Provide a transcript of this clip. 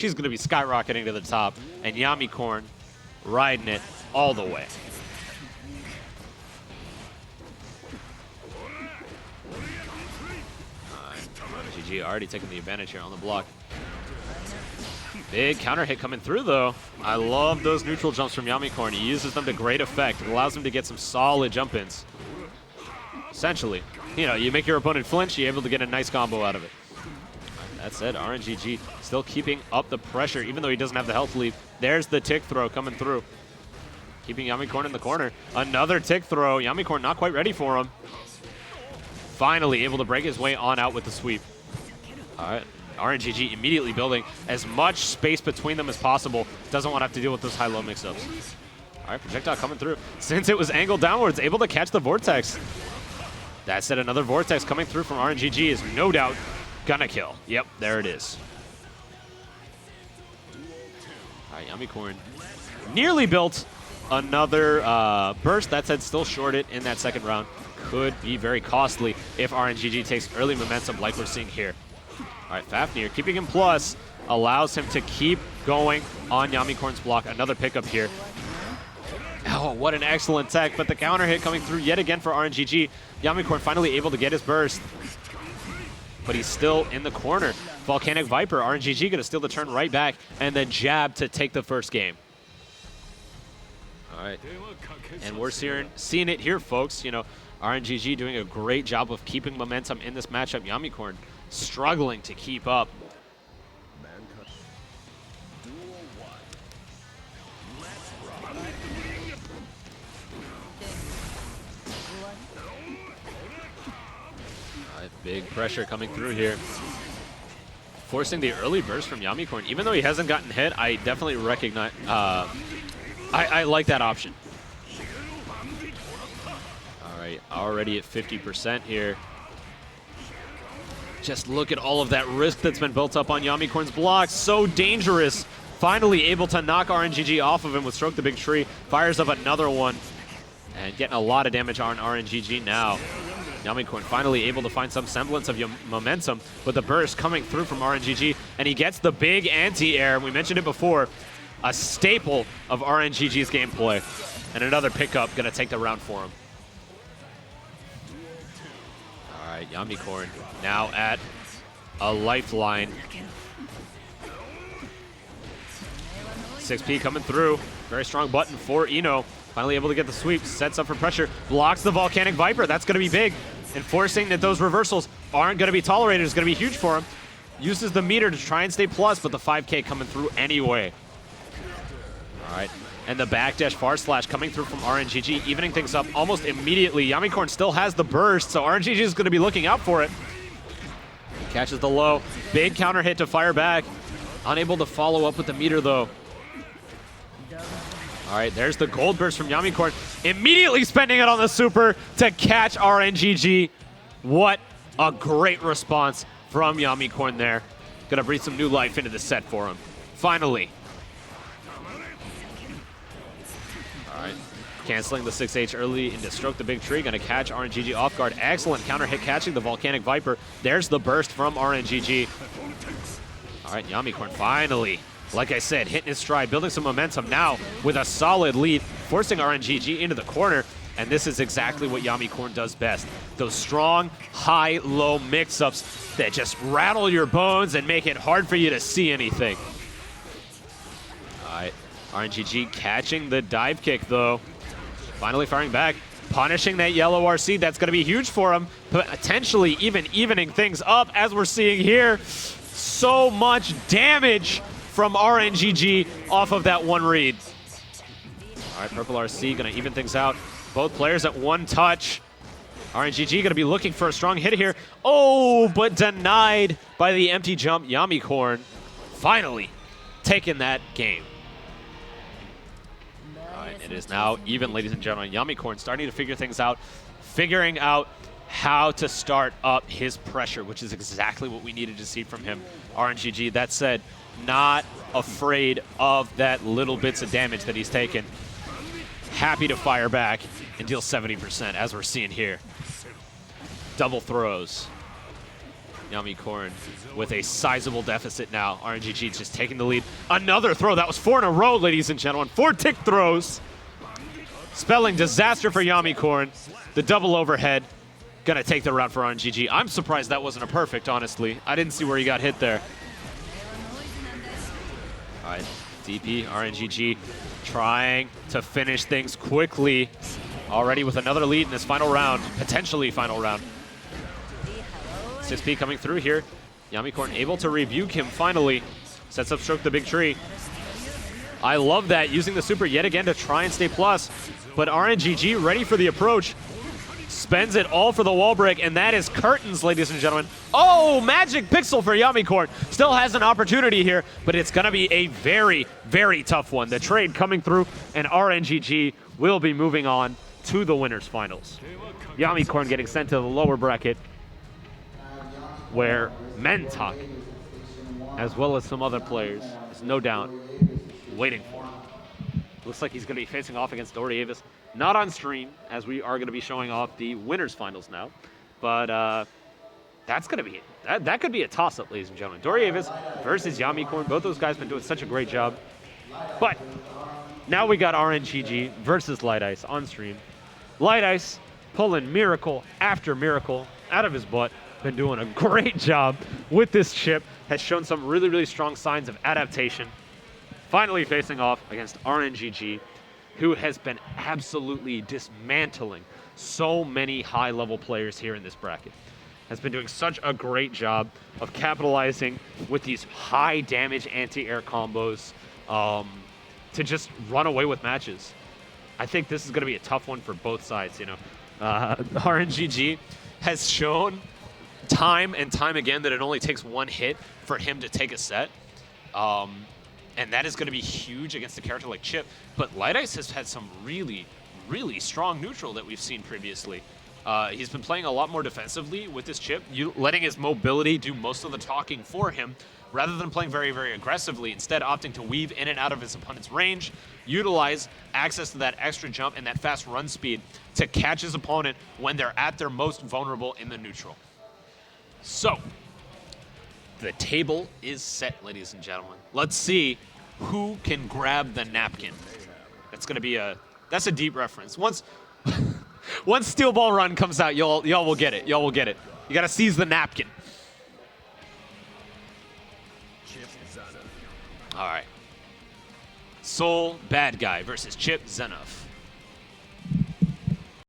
She's going to be skyrocketing to the top, and Yamicorn riding it all the way. RNGG already taking the advantage here on the block. Big counter hit coming through, though. I love those neutral jumps from Yamicorn. He uses them to great effect. It allows him to get some solid jump-ins. Essentially, you know, you make your opponent flinch, you're able to get a nice combo out of it. That said, RNGG still keeping up the pressure, even though he doesn't have the health lead. There's the tick throw coming through. Keeping Yamicorn in the corner. Another tick throw. Yamicorn not quite ready for him. Finally able to break his way on out with the sweep. All right, RNGG immediately building as much space between them as possible. Doesn't want to have to deal with those high-low mix-ups. All right, projectile coming through. Since it was angled downwards, able to catch the vortex. That said, another vortex coming through from RNGG is no doubt gonna kill. Yep, there it is. All right, Yamicorn nearly built another burst. That said, still shorted in that second round. Could be very costly if RNGG takes early momentum like we're seeing here. All right, Fafnir keeping him plus allows him to keep going on Yamicorn's block. Another pickup here. Oh, what an excellent tech, but the counter hit coming through yet again for RNGG. Yamicorn finally able to get his burst, but he's still in the corner. Volcanic Viper, RNGG gonna steal the turn right back and then jab to take the first game. All right, and we're seeing it here, folks. You know, RNGG doing a great job of keeping momentum in this matchup. Yamicorn struggling to keep up. Big pressure coming through here. Forcing the early burst from Yamicorn. Even though he hasn't gotten hit, I definitely recognize, I like that option. All right, already at 50% here. Just look at all of that risk that's been built up on Yamicorn's block. So dangerous. Finally able to knock RNGG off of him with Stroke the Big Tree. Fires up another one. And getting a lot of damage on RNGG now. Yamicorn finally able to find some semblance of momentum, but the burst coming through from RNGG, and he gets the big anti-air. We mentioned it before, a staple of RNGG's gameplay. And another pickup, gonna take the round for him. All right, Yamicorn now at a lifeline. 6P coming through, very strong button for Eno. Finally able to get the sweep, sets up for pressure, blocks the Volcanic Viper. That's going to be big. Enforcing that those reversals aren't going to be tolerated is going to be huge for him. Uses the meter to try and stay plus, but the 5K coming through anyway. All right, and the backdash far slash coming through from RNGG, evening things up almost immediately. Yamicorn still has the burst, so RNGG is going to be looking out for it. Catches the low, big counter hit to fire back. Unable to follow up with the meter though. All right, there's the gold burst from Yamicorn. Immediately spending it on the super to catch RNGG. What a great response from Yamicorn there. Gonna breathe some new life into the set for him. Finally. All right, canceling the 6H early into Stroke the Big Tree. Gonna catch RNGG off guard. Excellent counter hit catching the Volcanic Viper. There's the burst from RNGG. All right, Yamicorn finally, like I said, hitting his stride, building some momentum now with a solid lead, forcing RNGG into the corner. And this is exactly what Yamicorn does best. Those strong, high-low mix-ups that just rattle your bones and make it hard for you to see anything. All right, RNGG catching the dive kick, though. Finally firing back, punishing that yellow RC. That's going to be huge for him, potentially even evening things up, as we're seeing here. So much damage from RNGG off of that one read. All right, purple RC gonna even things out. Both players at one touch. RNGG gonna be looking for a strong hit here. Oh, but denied by the empty jump. Yamicorn finally taking that game. All right, it is now even, ladies and gentlemen. Yamicorn starting to figure things out, figuring out how to start up his pressure, which is exactly what we needed to see from him. RNGG, that said, not afraid of that little bits of damage that he's taken. Happy to fire back and deal 70%, as we're seeing here. Double throws. Yamicorn with a sizable deficit now. RNGG just taking the lead. Another throw. That was 4 in a row, ladies and gentlemen. 4 tick throws. Spelling disaster for Yamicorn. The double overhead. Gonna take the route for RNGG. I'm surprised that wasn't a perfect, honestly. I didn't see where he got hit there. All right, DP, RNGG trying to finish things quickly. Already with another lead in this final round, potentially final round. 6P coming through here. Yamicorn able to rebuke him finally. Sets up Stroke the Big Tree. I love that, using the super yet again to try and stay plus. But RNGG ready for the approach. Spends it all for the wall break, and that is curtains, ladies and gentlemen. Oh, magic pixel for Yamicorn. Still has an opportunity here, but it's going to be a very, very tough one. The trade coming through, and RNGG will be moving on to the winners finals. Yamicorn getting sent to the lower bracket, where Mentok, as well as some other players, is no doubt waiting for him. Looks like he's going to be facing off against Dory Davis. Not on stream, as we are going to be showing off the winners finals now. But that's going to be it. That could be a toss-up, ladies and gentlemen. Dory Davis versus Yamicorn. Both those guys been doing such a great job. But now we got RNGG versus Light Ice on stream. Light Ice pulling miracle after miracle out of his butt. Been doing a great job with this chip. Has shown some really, really strong signs of adaptation. Finally facing off against RNGG, who has been absolutely dismantling so many high-level players here in this bracket. Has been doing such a great job of capitalizing with these high-damage anti-air combos to just run away with matches. I think this is going to be a tough one for both sides. You know, RNGG has shown time and time again that it only takes one hit for him to take a set. And that is going to be huge against a character like Chip. But Light Ice has had some really, really strong neutral that we've seen previously. He's been playing a lot more defensively with this Chip, letting his mobility do most of the talking for him, rather than playing very, very aggressively, instead opting to weave in and out of his opponent's range, utilize access to that extra jump and that fast run speed to catch his opponent when they're at their most vulnerable in the neutral. So, the table is set, ladies and gentlemen. Let's see who can grab the napkin. That's gonna be that's a deep reference. Once Steel Ball Run comes out, y'all will get it. Y'all will get it. You gotta seize the napkin. All right. Soul Bad Guy versus Chip Xanadu.